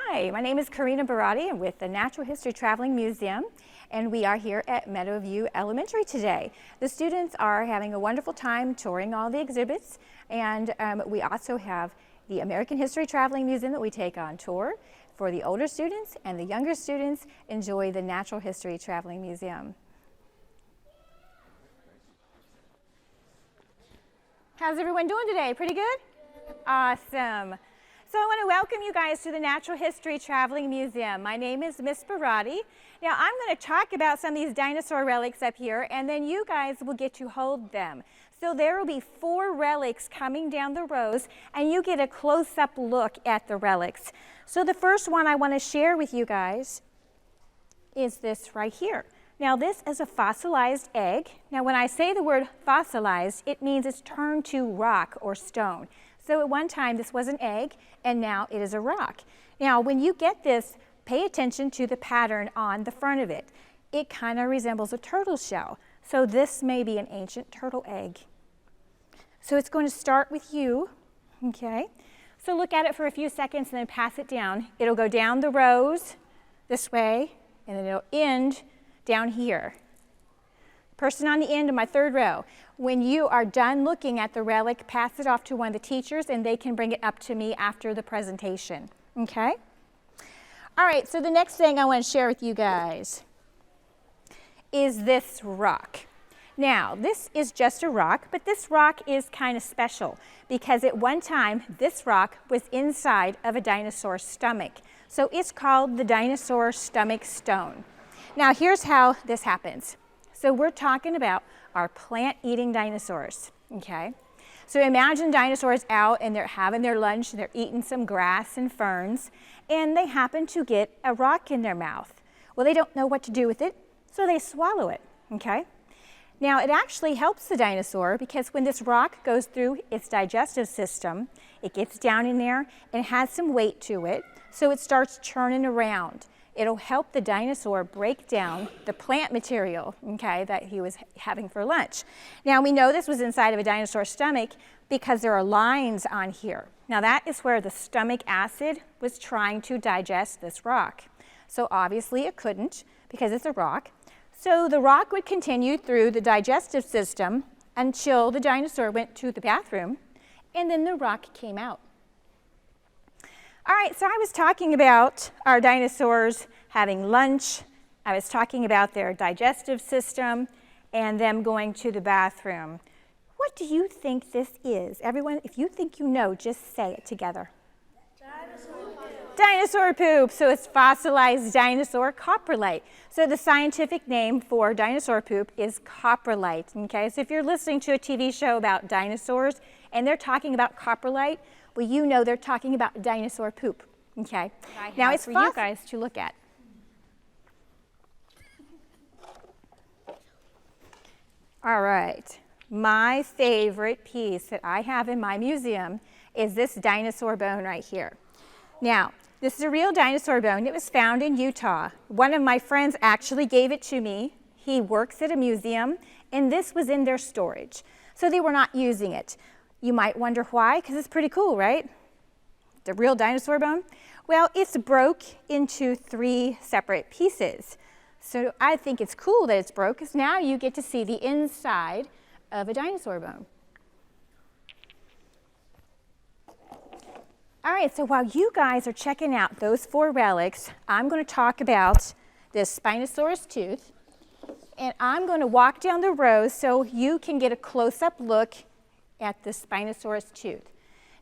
Hi, my name is Karina Barati. I'm with the Natural History Traveling Museum, and we are here at Meadowview Elementary today. The students are having a wonderful time touring all the exhibits, and we also have the American History Traveling Museum that we take on tour. For the older students and the younger students, enjoy the Natural History Traveling Museum. How's everyone doing today? Pretty good? Awesome. So I want to welcome you guys to the Natural History Traveling Museum. My name is Miss Barati. Now I'm going to talk about some of these dinosaur relics up here, and then you guys will get to hold them. So there will be 4 relics coming down the rows, and you get a close-up look at the relics. So the first one I want to share with you guys is this right here. Now this is a fossilized egg. Now when I say the word fossilized, it means it's turned to rock or stone. So at one time this was an egg, and now it is a rock. Now when you get this, pay attention to the pattern on the front of it. It kind of resembles a turtle shell. So this may be an ancient turtle egg. So it's going to start with you, okay? So look at it for a few seconds and then pass it down. It'll go down the rows this way, and then it'll end down here. Person on the end of my 3rd row. When you are done looking at the relic, pass it off to one of the teachers and they can bring it up to me after the presentation, okay? All right, so the next thing I want to share with you guys is this rock. Now, this is just a rock, but this rock is kind of special because at one time, this rock was inside of a dinosaur's stomach. So it's called the dinosaur stomach stone. Now, here's how this happens. So we're talking about our plant-eating dinosaurs, okay? So imagine dinosaurs out and they're having their lunch, and they're eating some grass and ferns, and they happen to get a rock in their mouth. Well, they don't know what to do with it, so they swallow it, okay? Now, it actually helps the dinosaur because when this rock goes through its digestive system, it gets down in there and it has some weight to it, so it starts churning around. It'll help the dinosaur break down the plant material, okay, that he was having for lunch. Now, we know this was inside of a dinosaur's stomach because there are lines on here. Now, that is where the stomach acid was trying to digest this rock. So obviously it couldn't because it's a rock. So the rock would continue through the digestive system until the dinosaur went to the bathroom, and then the rock came out. All right, so I was talking about our dinosaurs having lunch. I was talking about their digestive system and them going to the bathroom. What do you think this is? Everyone, if you think you know, just say it together. Dinosaur poop. Dinosaur poop. So it's fossilized dinosaur coprolite. So the scientific name for dinosaur poop is coprolite. Okay, so if you're listening to a TV show about dinosaurs and they're talking about coprolite, well, you know they're talking about dinosaur poop, okay? Now it's for you guys to look at. All right, my favorite piece that I have in my museum is this dinosaur bone right here. Now, this is a real dinosaur bone. It was found in Utah. One of my friends actually gave it to me. He works at a museum, and this was in their storage. So they were not using it. You might wonder why, because it's pretty cool, right? The real dinosaur bone. Well, it's broke into 3 separate pieces. So I think it's cool that it's broke, because now you get to see the inside of a dinosaur bone. All right, so while you guys are checking out those 4 relics, I'm going to talk about this Spinosaurus tooth, and I'm going to walk down the rows so you can get a close-up look at the Spinosaurus tooth.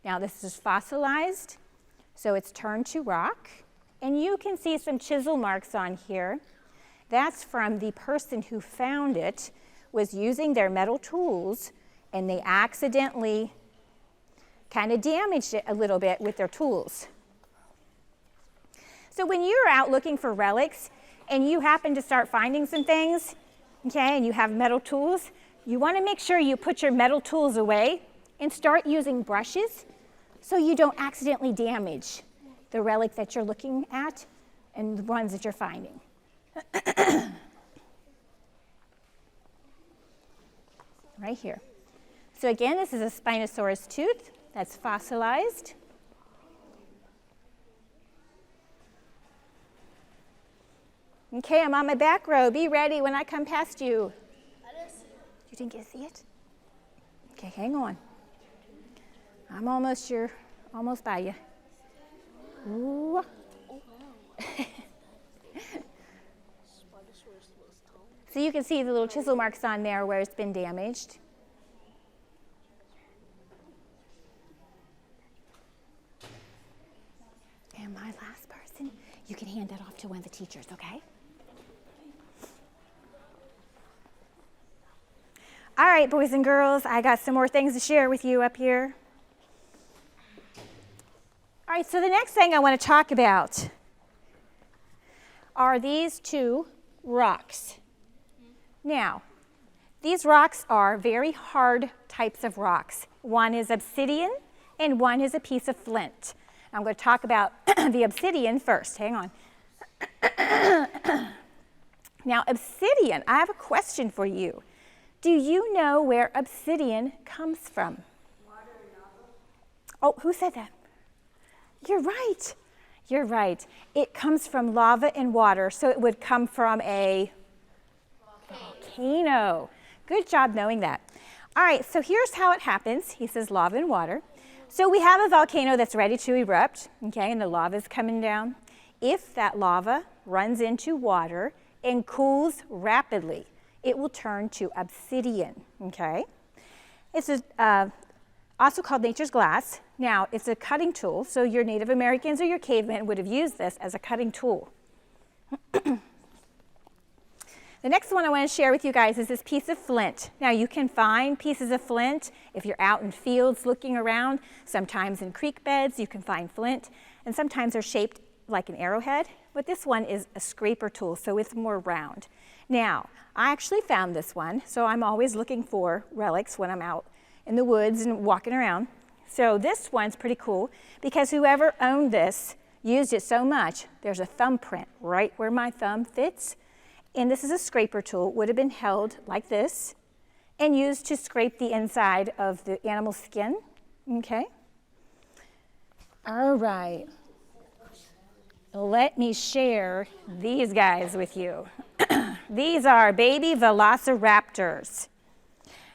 Now this is fossilized, so it's turned to rock, and you can see some chisel marks on here. That's from the person who found it was using their metal tools, and they accidentally kind of damaged it a little bit with their tools. So when you're out looking for relics and you happen to start finding some things, okay, and you have metal tools, you want to make sure you put your metal tools away and start using brushes so you don't accidentally damage the relic that you're looking at and the ones that you're finding. Right here. So again, this is a Spinosaurus tooth that's fossilized. Okay, I'm on my back row. Be ready when I come past you. You didn't get to see it? Okay, hang on. I'm almost by you. Ooh. So you can see the little chisel marks on there where it's been damaged. And my last person, you can hand that off to one of the teachers, okay? All right, boys and girls, I got some more things to share with you up here. All right, so the next thing I want to talk about are these two rocks. Now, these rocks are very hard types of rocks. One is obsidian and one is a piece of flint. I'm going to talk about the obsidian first. Hang on. Now, obsidian, I have a question for you. Do you know where obsidian comes from? Water and lava. Oh, who said that? You're right. You're right. It comes from lava and water, so it would come from a volcano. Good job knowing that. All right, so here's how it happens. He says lava and water. So we have a volcano that's ready to erupt, okay, and the lava is coming down. If that lava runs into water and cools rapidly, it will turn to obsidian, okay? It's also called nature's glass. Now, it's a cutting tool, so your Native Americans or your cavemen would have used this as a cutting tool. The next one I want to share with you guys is this piece of flint. Now, you can find pieces of flint if you're out in fields looking around. Sometimes in creek beds you can find flint, and sometimes they're shaped like an arrowhead, but this one is a scraper tool, so it's more round. Now, I actually found this one, so I'm always looking for relics when I'm out in the woods and walking around. So this one's pretty cool because whoever owned this used it so much, there's a thumbprint right where my thumb fits. And this is a scraper tool. It would have been held like this and used to scrape the inside of the animal skin. Okay? All right. Let me share these guys with you. These are baby velociraptors.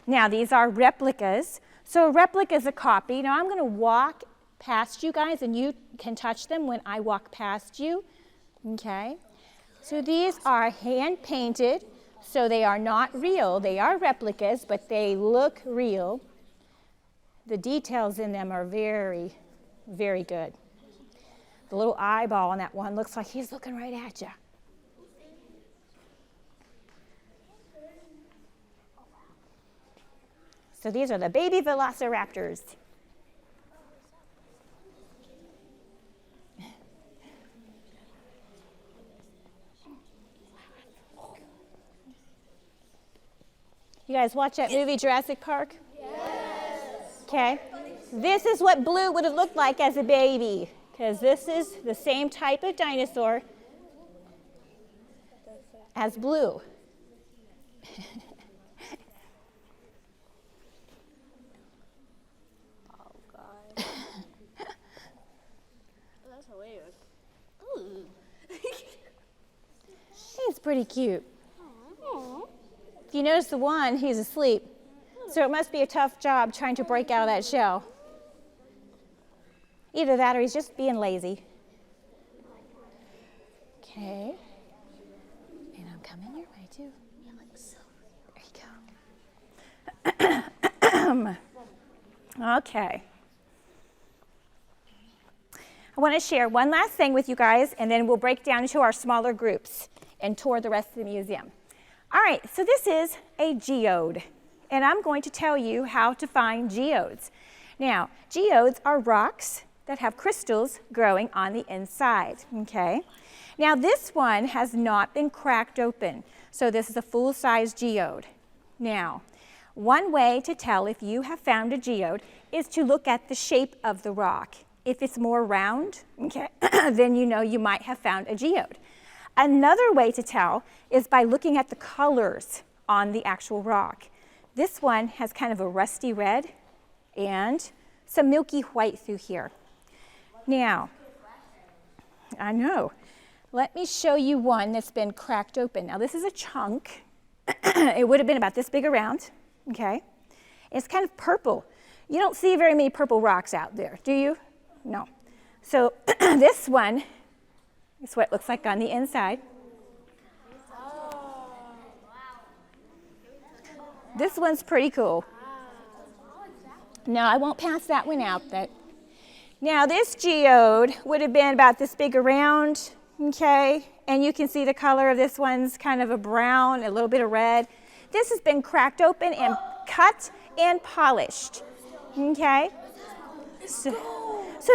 Now, these are replicas. So a replica is a copy. Now, I'm going to walk past you guys, and you can touch them when I walk past you. Okay? So these are hand-painted, so they are not real. They are replicas, but they look real. The details in them are very, very good. The little eyeball on that one looks like he's looking right at you. So these are the baby velociraptors. You guys watch that movie Jurassic Park? Yes. Okay. This is what Blue would have looked like as a baby, because this is the same type of dinosaur as Blue. Oh, God. That's weird. Ooh. He's pretty cute. Aww. If you notice the one, he's asleep. So it must be a tough job trying to break out of that shell. Either that or he's just being lazy. Okay. And I'm coming your way too. There you go. Okay. I want to share one last thing with you guys, and then we'll break down into our smaller groups and tour the rest of the museum. All right, so this is a geode, and I'm going to tell you how to find geodes. Now, geodes are rocks that have crystals growing on the inside, okay? Now, this one has not been cracked open, so this is a full-size geode. Now, one way to tell if you have found a geode is to look at the shape of the rock. If it's more round, okay, then you know you might have found a geode. Another way to tell is by looking at the colors on the actual rock. This one has kind of a rusty red and some milky white through here. Now, I know. let me show you one that's been cracked open. Now this is a chunk. It would have been about this big around, okay? It's kind of purple. You don't see very many purple rocks out there, do you? No. So this one is what it looks like on the inside. This one's pretty cool. No, I won't pass that one out. Now this geode would have been about this big around, okay? And you can see the color of this one's kind of a brown, a little bit of red. This has been cracked open and cut and polished, okay? So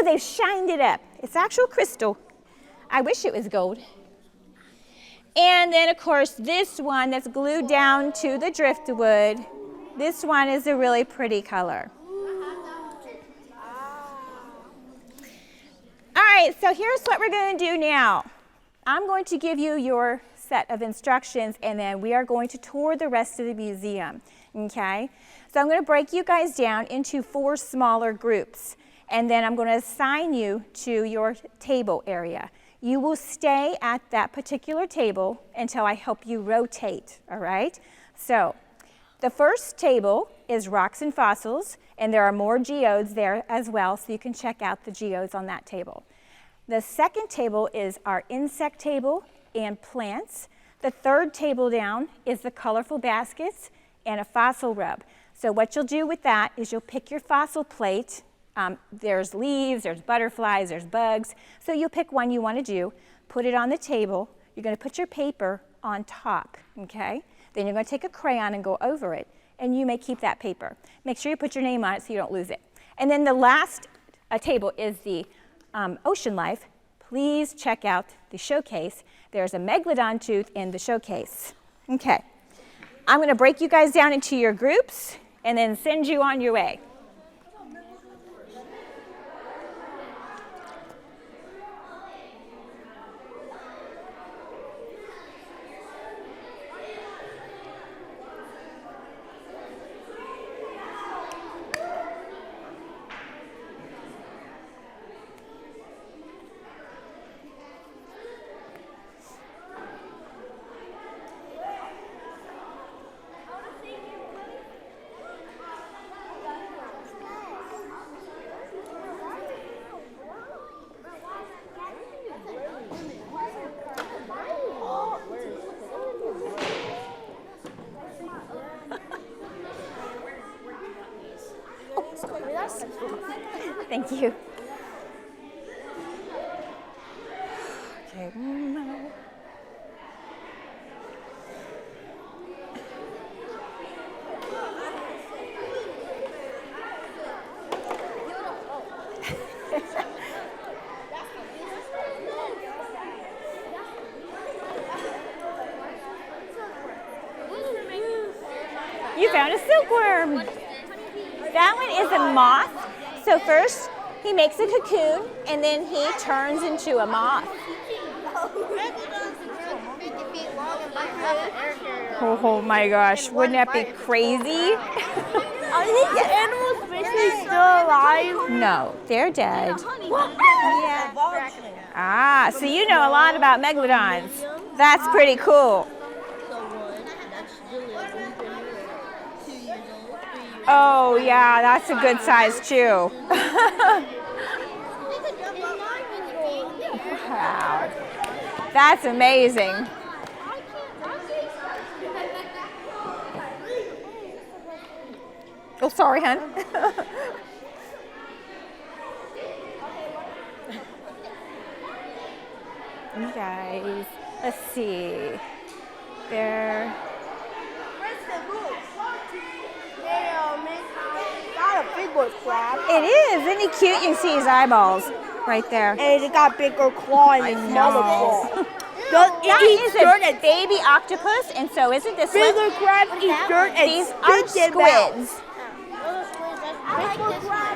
they've shined it up. It's actual crystal. I wish it was gold. And then, of course, this one that's glued down to the driftwood, this one is a really pretty color. All right, so here's what we're going to do now. I'm going to give you your set of instructions, and then we are going to tour the rest of the museum, okay? So I'm going to break you guys down into 4 smaller groups, and then I'm going to assign you to your table area. You will stay at that particular table until I help you rotate, all right? So the first table is rocks and fossils, and there are more geodes there as well, so you can check out the geodes on that table. The second table is our insect table and plants. The third table down is the colorful baskets and a fossil rub. So what you'll do with that is you'll pick your fossil plate. There's leaves, there's butterflies, there's bugs. So you'll pick one you want to do, put it on the table. You're going to put your paper on top, okay? Then you're going to take a crayon and go over it, and you may keep that paper. Make sure you put your name on it so you don't lose it. And then the last table is the ocean life. Please check out the showcase. There's a megalodon tooth in the showcase. Okay. I'm going to break you guys down into your groups and then send you on your way. Thank you. Okay. You found a silkworm. That one is a moth. So first, he makes a cocoon, and then he turns into a moth. Oh my gosh, wouldn't that be crazy? Are these animals basically still alive? No, they're dead. Yeah. Ah, so you know a lot about megalodons. That's pretty cool. Oh yeah, that's a good size too. Wow, that's amazing. Oh, sorry, hon. You guys, let's see. There. It is. Isn't he cute? You can see his eyeballs right there. And it got bigger claw and it's smaller claw. That is a baby octopus, and so isn't this one? Bigger crabs eat dirt and These are squids.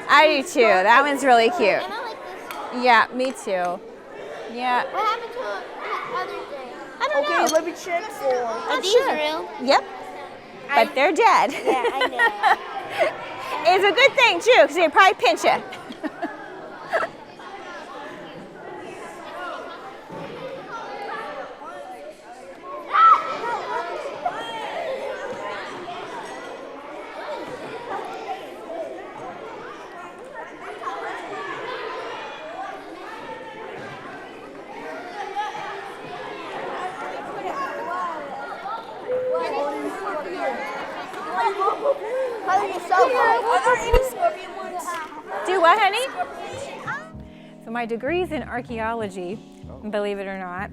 I do too. That one's really cute. And I like this. Yeah, me too. Yeah. What happened to the other day? I don't know. Okay, let me check for. Are these real? Yep. But they're dead. Yeah, I know. It's a good thing too, because they'd probably pinch you. Are there any scorpion ones? Do what, honey? So my degree's in archaeology, believe it or not,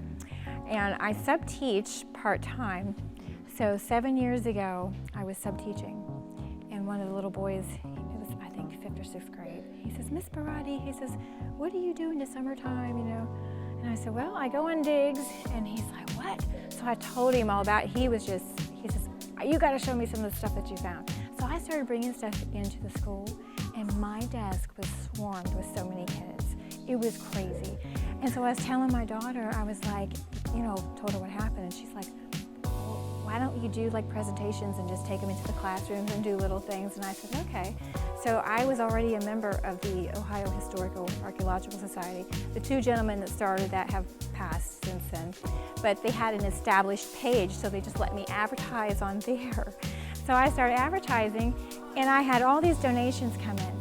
and I sub-teach part-time. So 7 years ago, I was sub-teaching, and one of the little boys, it was I think 5th or 6th grade, he says, "Miss Barati," he says, "what do you do in the summertime, you know?" And I said, "Well, I go on digs," and he's like, "What?" So I told him all about it. He says, "You gotta show me some of the stuff that you found." So I started bringing stuff into the school, and my desk was swarmed with so many kids. It was crazy. And so I was telling my daughter, I was like, told her what happened, and she's like, "Well, why don't you do like presentations and just take them into the classrooms and do little things?" And I said, okay. So I was already a member of the Ohio Archaeological Society. The 2 gentlemen that started that have passed since then, but they had an established page, so they just let me advertise on there. So I started advertising, and I had all these donations come in.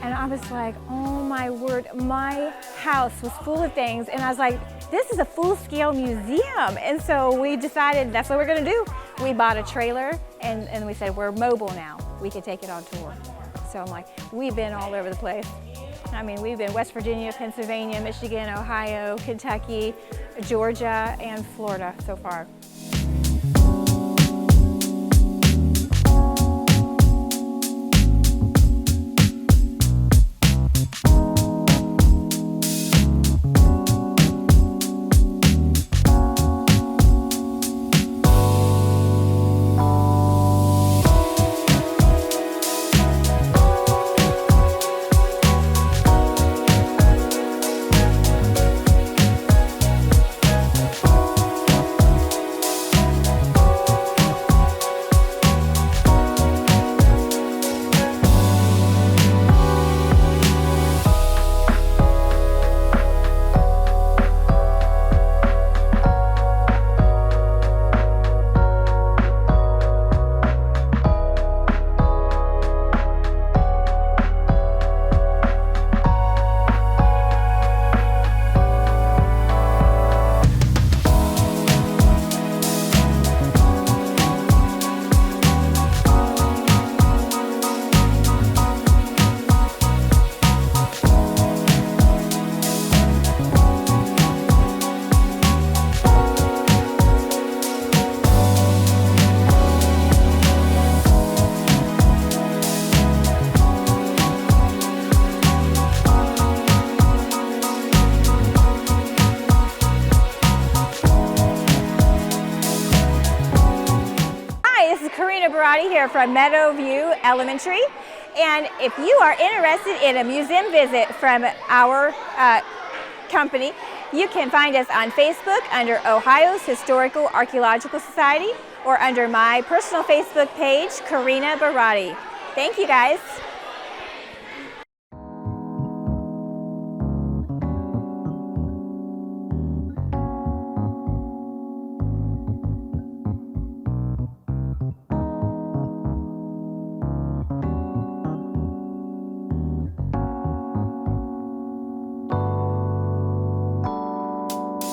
And I was like, oh my word, my house was full of things. And I was like, this is a full-scale museum. And so we decided that's what we're gonna do. We bought a trailer, and we said, we're mobile now. We could take it on tour. So I'm like, we've been all over the place. I mean, we've been West Virginia, Pennsylvania, Michigan, Ohio, Kentucky, Georgia, and Florida so far. Here from Meadowview Elementary, and if you are interested in a museum visit from our company, you can find us on Facebook under Ohio's Historical Archaeological Society or under my personal Facebook page, Karina Barati. Thank you guys.